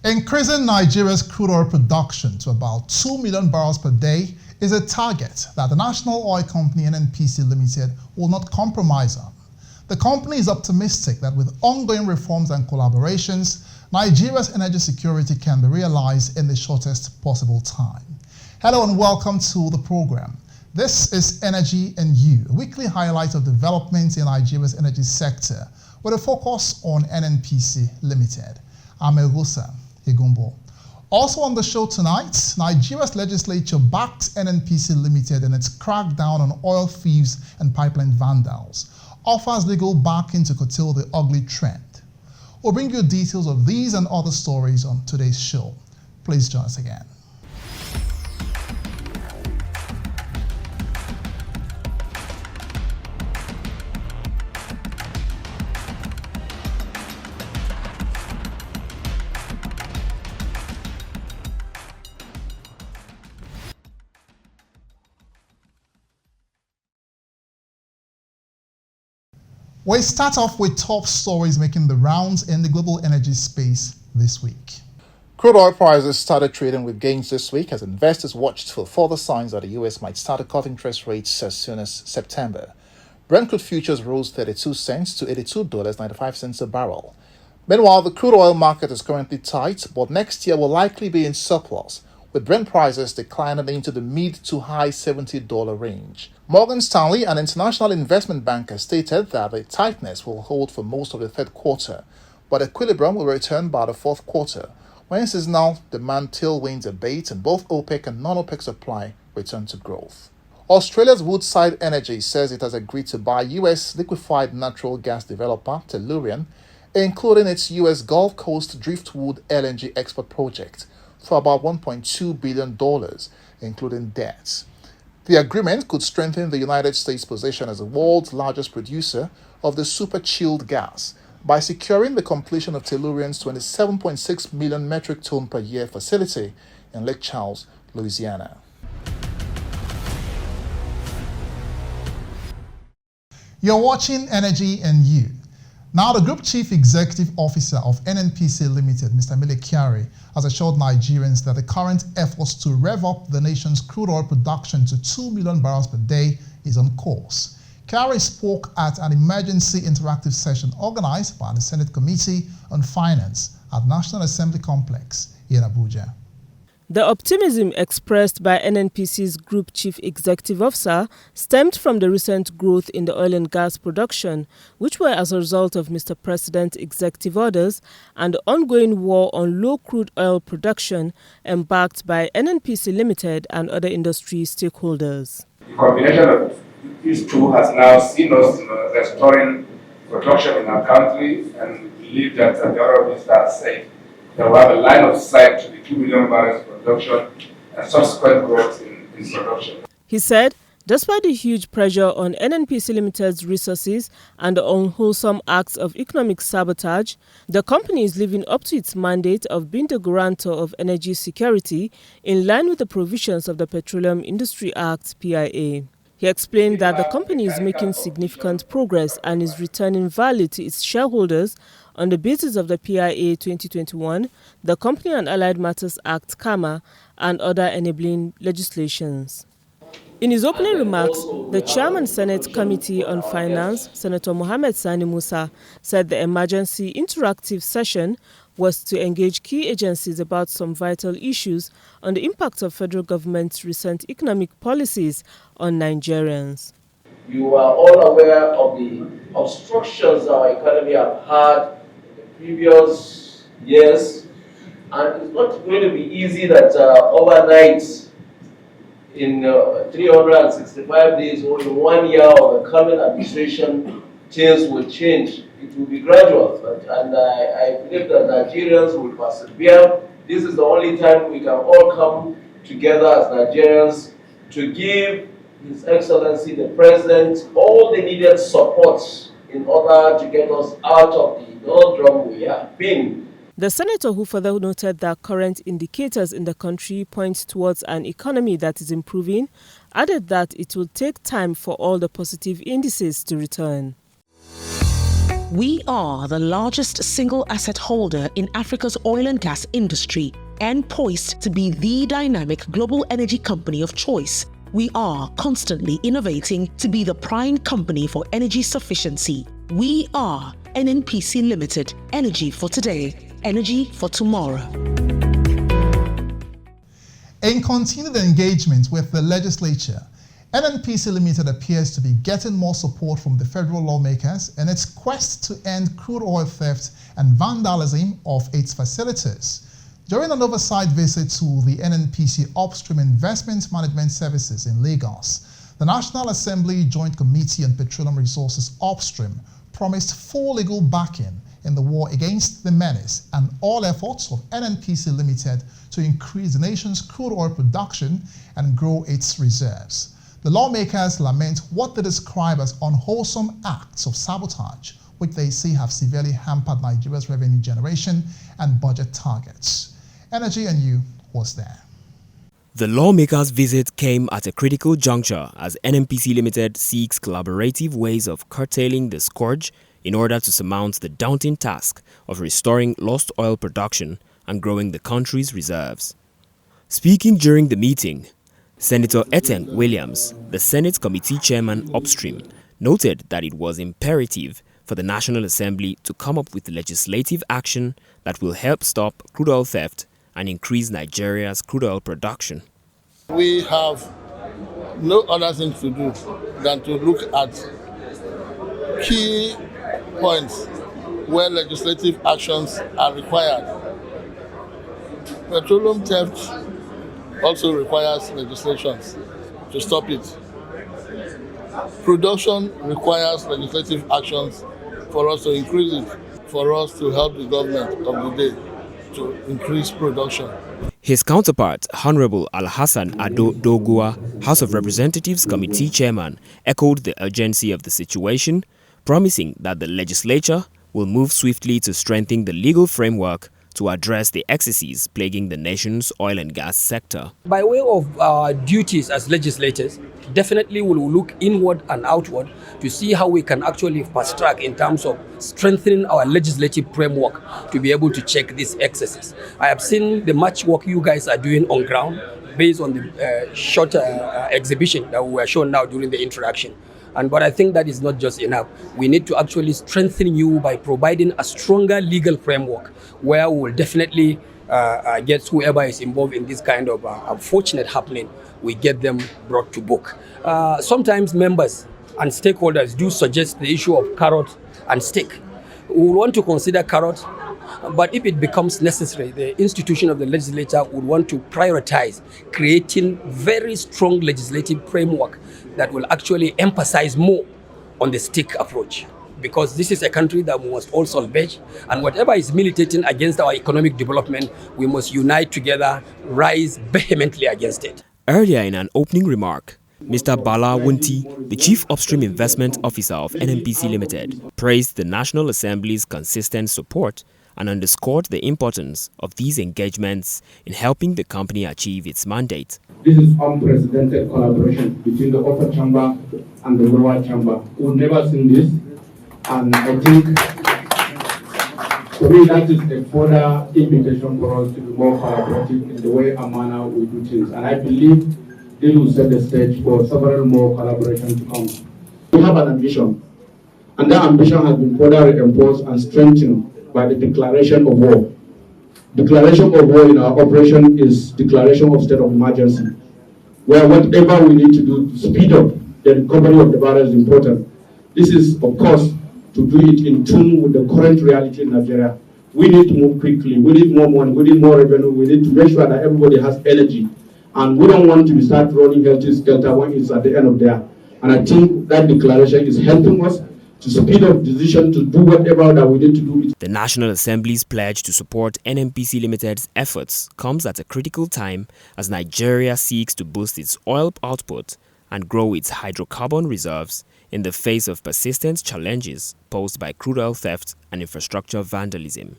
Increasing Nigeria's crude oil production to about 2 million barrels per day is a target that the national oil company NNPC Limited will not compromise on. The company is optimistic that with ongoing reforms and collaborations, Nigeria's energy security can be realized in the shortest possible time. Hello and welcome to the program. This is Energy and You, a weekly highlight of developments in Nigeria's energy sector with a focus on NNPC Limited. I'm Egusa Igumbo. Also on the show tonight, Nigeria's legislature backed NNPC Limited in its crackdown on oil thieves and pipeline vandals, offers legal backing to curtail the ugly trend. We'll bring you details of these and other stories on today's show. Please join us again. We start off with top stories making the rounds in the global energy space this week. Crude oil prices started trading with gains this week as investors watched for further signs that the US might start to cut interest rates as soon as September. Brent crude futures rose 32 cents to $82.95 a barrel. Meanwhile, the crude oil market is currently tight, but next year will likely be in surplus, with Brent prices declining into the mid to high $70 range. Morgan Stanley, an international investment banker, stated that the tightness will hold for most of the third quarter, but equilibrium will return by the fourth quarter, when seasonal demand tailwinds abate and both OPEC and non-OPEC supply return to growth. Australia's Woodside Energy says it has agreed to buy US liquefied natural gas developer Tellurian, including its US Gulf Coast Driftwood LNG export project, for about $1.2 billion, including debt. The agreement could strengthen the United States' position as the world's largest producer of the super chilled gas by securing the completion of Tellurian's 27.6 million metric ton per year facility in Lake Charles, Louisiana. You're watching Energy and You. Now, the Group Chief Executive Officer of NNPC Limited, Mr. Mele Kyari, has assured Nigerians that the current efforts to rev up the nation's crude oil production to 2 million barrels per day is on course. Kyari spoke at an emergency interactive session organized by the Senate Committee on Finance at National Assembly Complex in Abuja. The optimism expressed by NNPC's Group Chief Executive Officer stemmed from the recent growth in the oil and gas production, which were as a result of Mr. President's executive orders and the ongoing war on low crude oil production embarked by NNPC Limited and other industry stakeholders. The combination of these two has now seen us restoring production in our country, and we believe that the Honorable Minister has said that we have a line of sight to the 2 million barrels production and subsequent growth in production. He said, despite the huge pressure on NNPC Limited's resources and the unwholesome acts of economic sabotage, the company is living up to its mandate of being the guarantor of energy security in line with the provisions of the Petroleum Industry Act, PIA. He explained that the company is making significant progress and is returning value to its shareholders on the basis of the PIA 2021, the Company and Allied Matters Act, KAMA, and other enabling legislations. In his opening remarks, the Chairman Senate Committee on Finance, Senator Mohammed Sani Musa, said the emergency interactive session was to engage key agencies about some vital issues on the impact of federal government's recent economic policies on Nigerians. You are all aware of the obstructions our economy have had in the previous years, and it's not going to be easy that overnight, in 365 days or in 1 year of the coming administration, things will change. It will be gradual, and I believe that Nigerians will persevere. This is the only time we can all come together as Nigerians to give His Excellency the President all the needed support in order to get us out of the doldrum we have been. The senator, who further noted that current indicators in the country point towards an economy that is improving, added that it will take time for all the positive indices to return. We are the largest single asset holder in Africa's oil and gas industry and poised to be the dynamic global energy company of choice. We are constantly innovating to be the prime company for energy sufficiency. We are NNPC Limited, energy for today, energy for tomorrow. In continued engagement with the legislature, NNPC Limited appears to be getting more support from the federal lawmakers in its quest to end crude oil theft and vandalism of its facilities. During an oversight visit to the NNPC Upstream Investment Management Services in Lagos, the National Assembly Joint Committee on Petroleum Resources Upstream promised full legal backing in the war against the menace and all efforts of NNPC Limited to increase the nation's crude oil production and grow its reserves. The lawmakers lament what they describe as unwholesome acts of sabotage, which they say have severely hampered Nigeria's revenue generation and budget targets. Energy and You was there. The lawmakers' visit came at a critical juncture as NNPC Limited seeks collaborative ways of curtailing the scourge in order to surmount the daunting task of restoring lost oil production and growing the country's reserves. Speaking during the meeting, Senator Eteng Williams, the Senate Committee Chairman Upstream, noted that it was imperative for the National Assembly to come up with legislative action that will help stop crude oil theft and increase Nigeria's crude oil production. We have no other thing to do than to look at key points where legislative actions are required. Petroleum theft also requires legislations to stop it. Production requires legislative actions for us to increase it, for us to help the government of the day to increase production. His counterpart, Honorable Alhassan Ado Doguwa, House of Representatives Committee Chairman, echoed the urgency of the situation, promising that the legislature will move swiftly to strengthen the legal framework to address the excesses plaguing the nation's oil and gas sector. By way of our duties as legislators, definitely we will look inward and outward to see how we can actually fast track in terms of strengthening our legislative framework to be able to check these excesses. I have seen the much work you guys are doing on ground based on the short exhibition that we were shown now during the introduction. But I think that is not just enough. We need to actually strengthen you by providing a stronger legal framework where we will definitely get whoever is involved in this kind of unfortunate happening, we get them brought to book. Sometimes members and stakeholders do suggest the issue of carrot and stick. We want to consider carrot, but if it becomes necessary, the institution of the legislature would want to prioritize creating very strong legislative framework that will actually emphasize more on the stick approach. Because this is a country that we must all salvage, and whatever is militating against our economic development, we must unite together, rise vehemently against it. Earlier in an opening remark, Mr. Bala Wunti, the Chief Upstream Investment Officer of NNPC Limited, praised the National Assembly's consistent support and underscored the importance of these engagements in helping the company achieve its mandate. This is unprecedented collaboration between the upper chamber and the lower chamber. We've never seen this, and I think for me that is a further invitation for us to be more collaborative in the way and manner we do things. And I believe this will set the stage for several more collaboration to come. We have an ambition, and that ambition has been further reinforced and strengthened by the declaration of war. Declaration of war in our operation is declaration of state of emergency, where whatever we need to do to speed up the recovery of the barrel is important. This is, of course, to do it in tune with the current reality in Nigeria. We need to move quickly, we need more money, we need more revenue, we need to make sure that everybody has energy. And we don't want to start running healthy-skelter when it's at the end of there. And I think that declaration is helping us to speed up decision to do whatever that we need to do. The National Assembly's pledge to support NNPC Limited's efforts comes at a critical time as Nigeria seeks to boost its oil output and grow its hydrocarbon reserves in the face of persistent challenges posed by crude oil theft and infrastructure vandalism.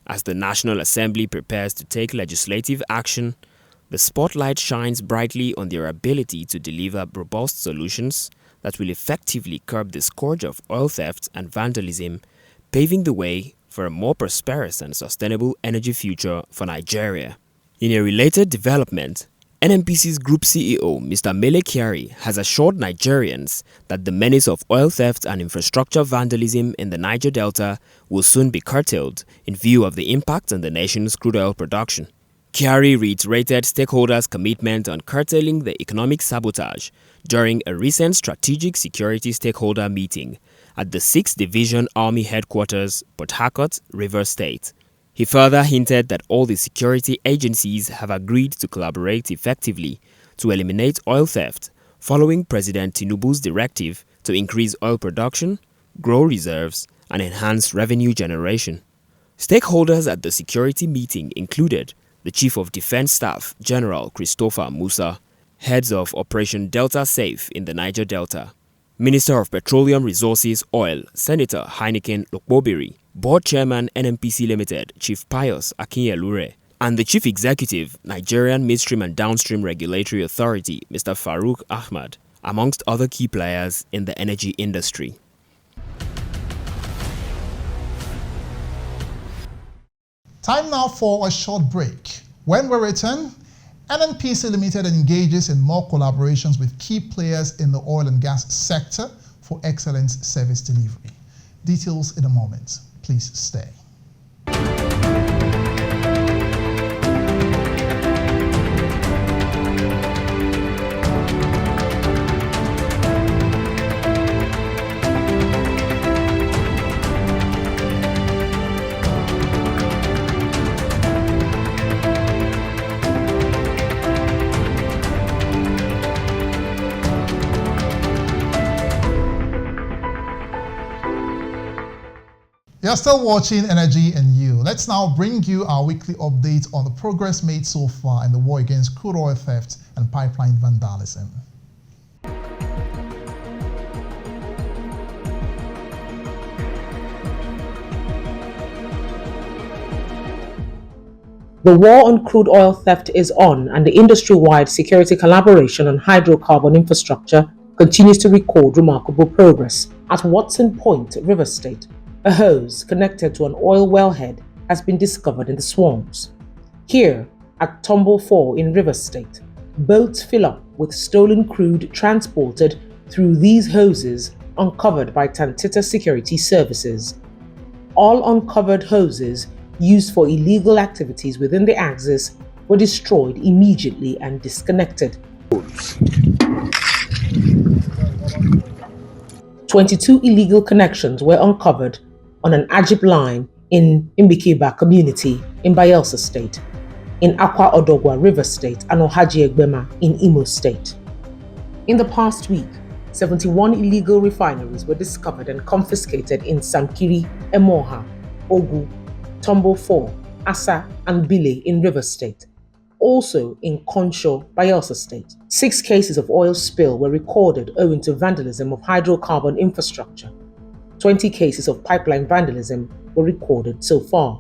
As the National Assembly prepares to take legislative action, the spotlight shines brightly on their ability to deliver robust solutions that will effectively curb the scourge of oil theft and vandalism paving the way for a more prosperous and sustainable energy future for Nigeria. In a related development, NNPC's Group CEO, Mr. Mele Kyari, has assured Nigerians that the menace of oil theft and infrastructure vandalism in the Niger Delta will soon be curtailed in view of the impact on the nation's crude oil production. Kyari reiterated stakeholders' commitment on curtailing the economic sabotage during a recent strategic security stakeholder meeting at the 6th Division Army Headquarters, Port Harcourt, Rivers State. He further hinted that all the security agencies have agreed to collaborate effectively to eliminate oil theft following President Tinubu's directive to increase oil production, grow reserves, and enhance revenue generation. Stakeholders at the security meeting included the Chief of Defense Staff, General Christopher Musa, heads of Operation Delta Safe in the Niger Delta, Minister of Petroleum Resources Oil, Senator Heineken Lokbobiri, Board Chairman NNPC Limited, Chief Pius Akinyelure, and the Chief Executive, Nigerian Midstream and Downstream Regulatory Authority, Mr. Farouk Ahmad, amongst other key players in the energy industry. Time now for a short break. When we return, NNPC Limited engages in more collaborations with key players in the oil and gas sector for excellent service delivery. Details in a moment. Please stay. You're still watching Energy and You. Let's now bring you our weekly update on the progress made so far in the war against crude oil theft and pipeline vandalism. The war on crude oil theft is on, and the industry-wide security collaboration on hydrocarbon infrastructure continues to record remarkable progress. At Watson Point, Rivers State, a hose connected to an oil wellhead has been discovered in the swamps. Here, at Tumble 4 in Rivers State, boats fill up with stolen crude transported through these hoses uncovered by Tantita Security Services. All uncovered hoses used for illegal activities within the axis were destroyed immediately and disconnected. 22 illegal connections were uncovered on an Ajib line in Imbikeba community in Bayelsa State, in Akwa Odogwa River State, and Ohaji Egbema in Imo State. In the past week, 71 illegal refineries were discovered and confiscated in Sankiri, Emoha, Ogu, Tumble 4, Asa, and Bile in River State. Also in Konsho, Bayelsa State. 6 cases of oil spill were recorded owing to vandalism of hydrocarbon infrastructure. 20 cases of pipeline vandalism were recorded so far.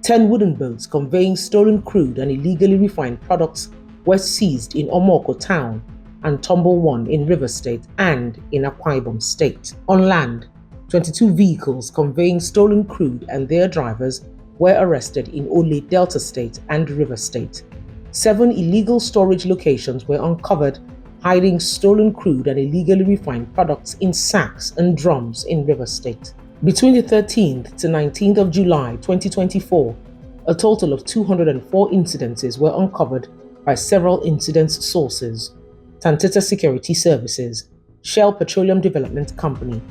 10 wooden boats conveying stolen crude and illegally refined products were seized in Omoko Town and Tumble 1 in River State and in Akwa Ibom State. On land, 22 vehicles conveying stolen crude and their drivers were arrested in Ole Delta State and River State. 7 illegal storage locations were uncovered hiding stolen crude and illegally refined products in sacks and drums in River State. Between the 13th to 19th of July 2024, a total of 204 incidences were uncovered by several incidents sources: Tantita Security Services, Shell Petroleum Development Company,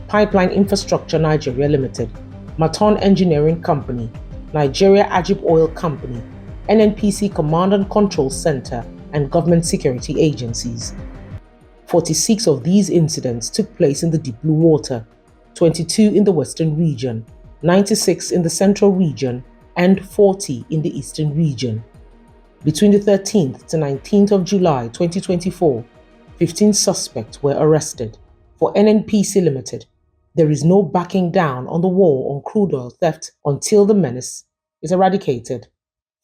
Pipeline Infrastructure Nigeria Limited, Maton Engineering Company, Nigeria Ajib Oil Company, NNPC Command and Control Center, and government security agencies. 46 of these incidents took place in the deep blue water, 22 in the western region, 96 in the central region, and 40 in the eastern region. Between the 13th to 19th of July 2024, 15 suspects were arrested. For NNPC Limited, there is no backing down on the war on crude oil theft until the menace is eradicated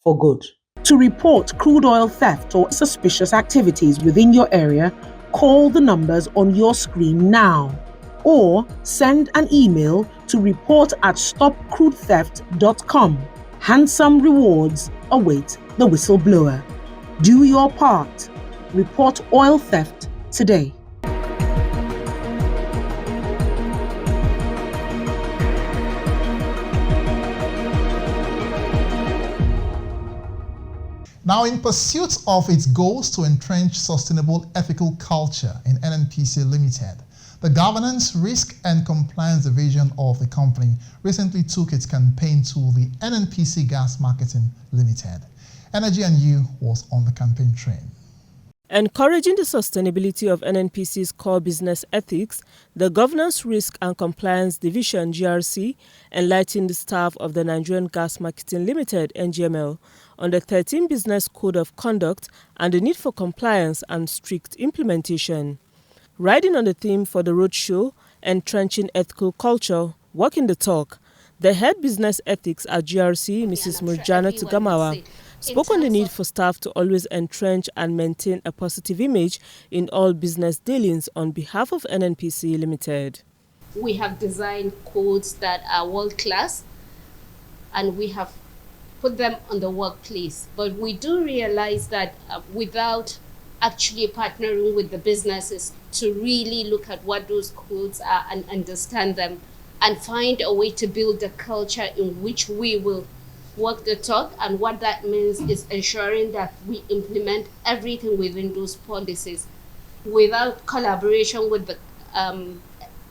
for good. To report crude oil theft or suspicious activities within your area, call the numbers on your screen now. or send an email to report@stopcrudetheft.com. Handsome rewards await the whistleblower. Do your part. Report oil theft today. Now, in pursuit of its goals to entrench sustainable ethical culture in NNPC Limited, the Governance, Risk and Compliance Division of the company recently took its campaign to the NNPC Gas Marketing Limited. Energy and You was on the campaign train. Encouraging the sustainability of NNPC's core business ethics, the Governance, Risk and Compliance Division (GRC) enlightened the staff of the Nigerian Gas Marketing Limited (NGML) on the 13 Business Code of Conduct and the need for compliance and strict implementation. Riding on the theme for the roadshow, Entrenching Ethical Culture, Walking the Talk, the head business ethics at GRC, Mrs. Murjana Tugamawa, spoke on the need for staff to always entrench and maintain a positive image in all business dealings on behalf of NNPC Limited. We have designed codes that are world-class and we have put them on the workplace. But we do realize that without actually partnering with the businesses to really look at what those codes are and understand them and find a way to build a culture in which we will walk the talk, and what that means is ensuring that we implement everything within those policies. Without collaboration with the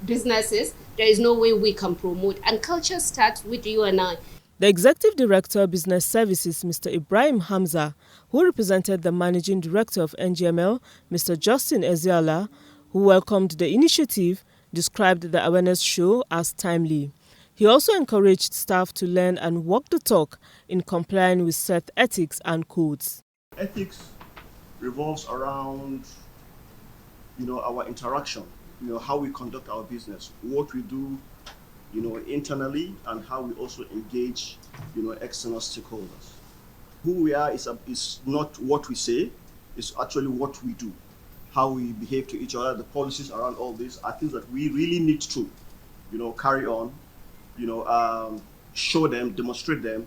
businesses, there is no way we can promote, and culture starts with you and I. The Executive Director of Business Services, Mr. Ibrahim Hamza, who represented the Managing Director of NGML, Mr. Justin Eziala, who welcomed the initiative, described the awareness show as timely. He also encouraged staff to learn and walk the talk in complying with set ethics and codes. Ethics revolves around, our interaction, how we conduct our business, what we do, internally, and how we also engage, external stakeholders. Who we are is not what we say, it's actually what we do. How we behave to each other, the policies around all this are things that we really need to, carry on, show them, demonstrate them,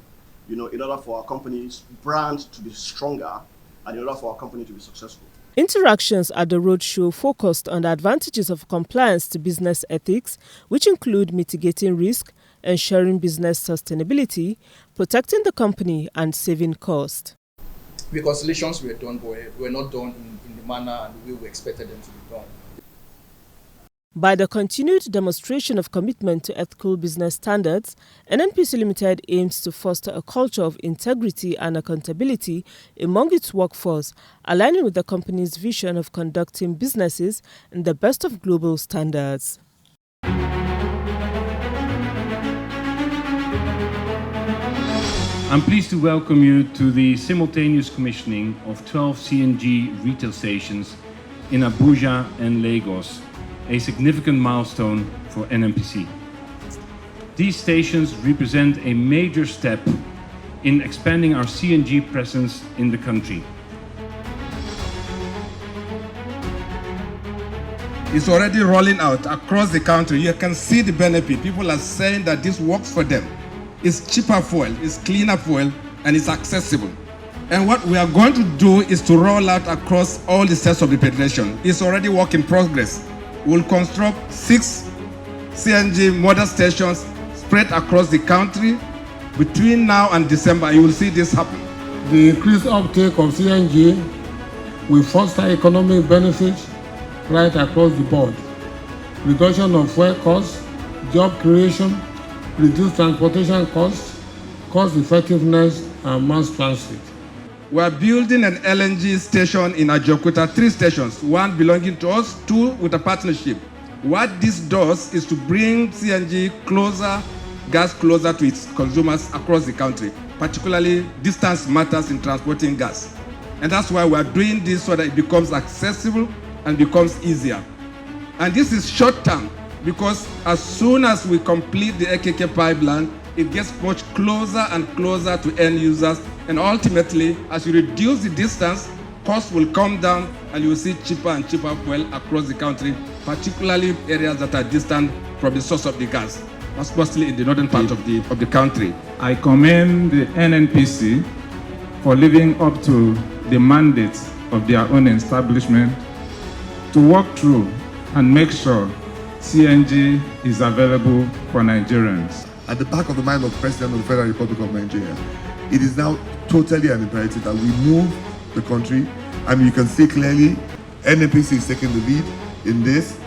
in order for our company's brand to be stronger and in order for our company to be successful. Interactions at the roadshow focused on the advantages of compliance to business ethics, which include mitigating risk, ensuring business sustainability, protecting the company, and saving cost. Reconciliations were done, but were not done in the manner and the way we expected them to be done. By the continued demonstration of commitment to ethical business standards, NNPC Limited aims to foster a culture of integrity and accountability among its workforce, aligning with the company's vision of conducting businesses in the best of global standards. I'm pleased to welcome you to the simultaneous commissioning of 12 CNG retail stations in Abuja and Lagos, a significant milestone for NNPC. These stations represent a major step in expanding our CNG presence in the country. It's already rolling out across the country. You can see the benefit. People are saying that this works for them. It's cheaper fuel, it's cleaner fuel, and it's accessible. And what we are going to do is to roll out across all the states of the Federation. It's already work in progress. We'll construct 6 CNG model stations spread across the country. Between now and December, you will see this happen. The increased uptake of CNG will foster economic benefits right across the board. Reduction of fuel costs, job creation, reduced transportation costs, cost effectiveness, and mass transit. We are building an LNG station in Ajokuta, 3 stations, 1 belonging to us, 2 with a partnership. What this does is to bring CNG closer, gas closer to its consumers across the country. Particularly, distance matters in transporting gas. And that's why we are doing this so that it becomes accessible and becomes easier. And this is short term, because as soon as we complete the AKK pipeline, it gets much closer and closer to end users. And ultimately, as you reduce the distance, costs will come down and you will see cheaper and cheaper fuel across the country particularly areas that are distant from the source of the gas. That's mostly in the northern part of the country. I commend the NNPC for living up to the mandates of their own establishment to work through and make sure CNG is available for Nigerians. At the back of the mind of the President of the Federal Republic of Nigeria, it is now totally an imperative that we move the country, and you can see clearly NNPC is taking the lead in this.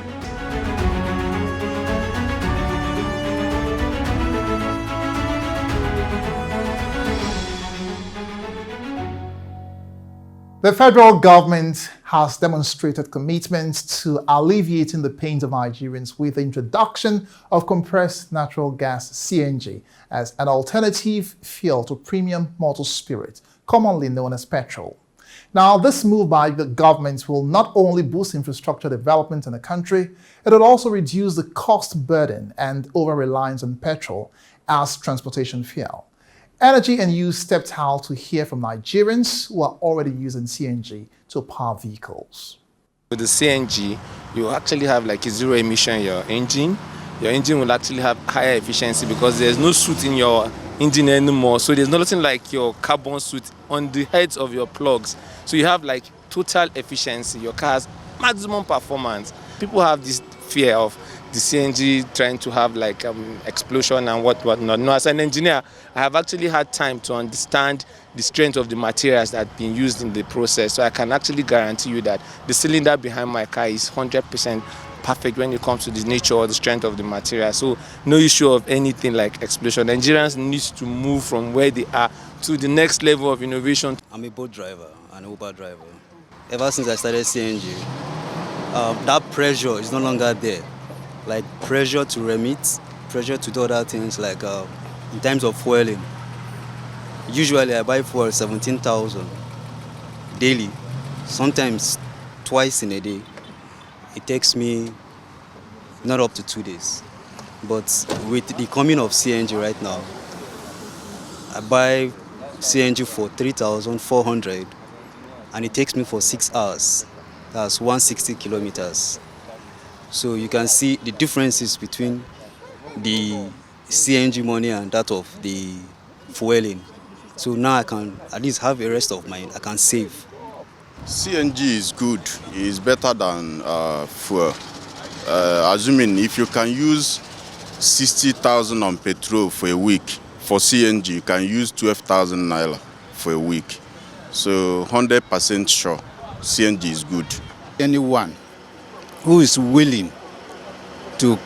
The federal government has demonstrated commitment to alleviating the pains of Nigerians with the introduction of compressed natural gas (CNG) as an alternative fuel to premium motor spirit, commonly known as petrol. Now, this move by the government will not only boost infrastructure development in the country, it will also reduce the cost burden and over-reliance on petrol as transportation fuel. Energy and Use stepped out to hear from Nigerians who are already using CNG to power vehicles. With the CNG, you actually have like a zero emission in your engine. Your engine will actually have higher efficiency because there's no soot in your engine anymore. So there's nothing like your carbon soot on the heads of your plugs. So you have like total efficiency. Your car has maximum performance. People have this fear of the CNG trying to have like explosion and whatnot. No, as an engineer, I have actually had time to understand the strength of the materials that have been used in the process. So I can actually guarantee you that the cylinder behind my car is 100% perfect when it comes to the nature or the strength of the material. So no issue of anything like explosion. Nigerians need to move from where they are to the next level of innovation. I'm a boat driver, an Uber driver. Ever since I started CNG, that pressure is no longer there. Like pressure to remit, pressure to do other things like in terms of fueling. Usually I buy fuel 17,000 daily, sometimes twice in a day. It takes me not up to 2 days. But with the coming of CNG right now, I buy CNG for 3,400 and it takes me for 6 hours. That's 160 kilometers. So you can see the differences between the CNG money and that of the fueling. So now I can at least have a rest of mind. I can save. CNG is good. It's better than fuel. Assuming if you can use 60,000 on petrol for a week, for CNG you can use 12,000 naira for a week. So 100% sure CNG is good. Anyone who is willing to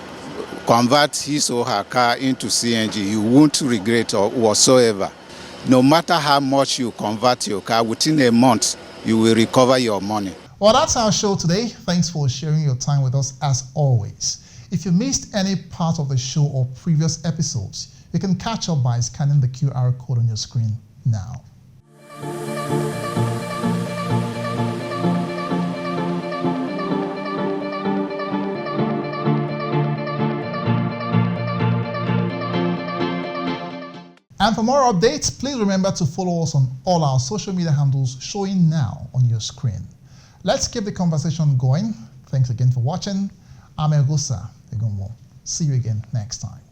convert his or her car into CNG, you won't regret or whatsoever. No matter how much you convert your car, within a month, you will recover your money. Well, that's our show today. Thanks for sharing your time with us as always. If you missed any part of the show or previous episodes, you can catch up by scanning the QR code on your screen now. And for more updates, please remember to follow us on all our social media handles showing now on your screen. Let's keep the conversation going. Thanks again for watching. I'm Egusa Egumwo. See you again next time.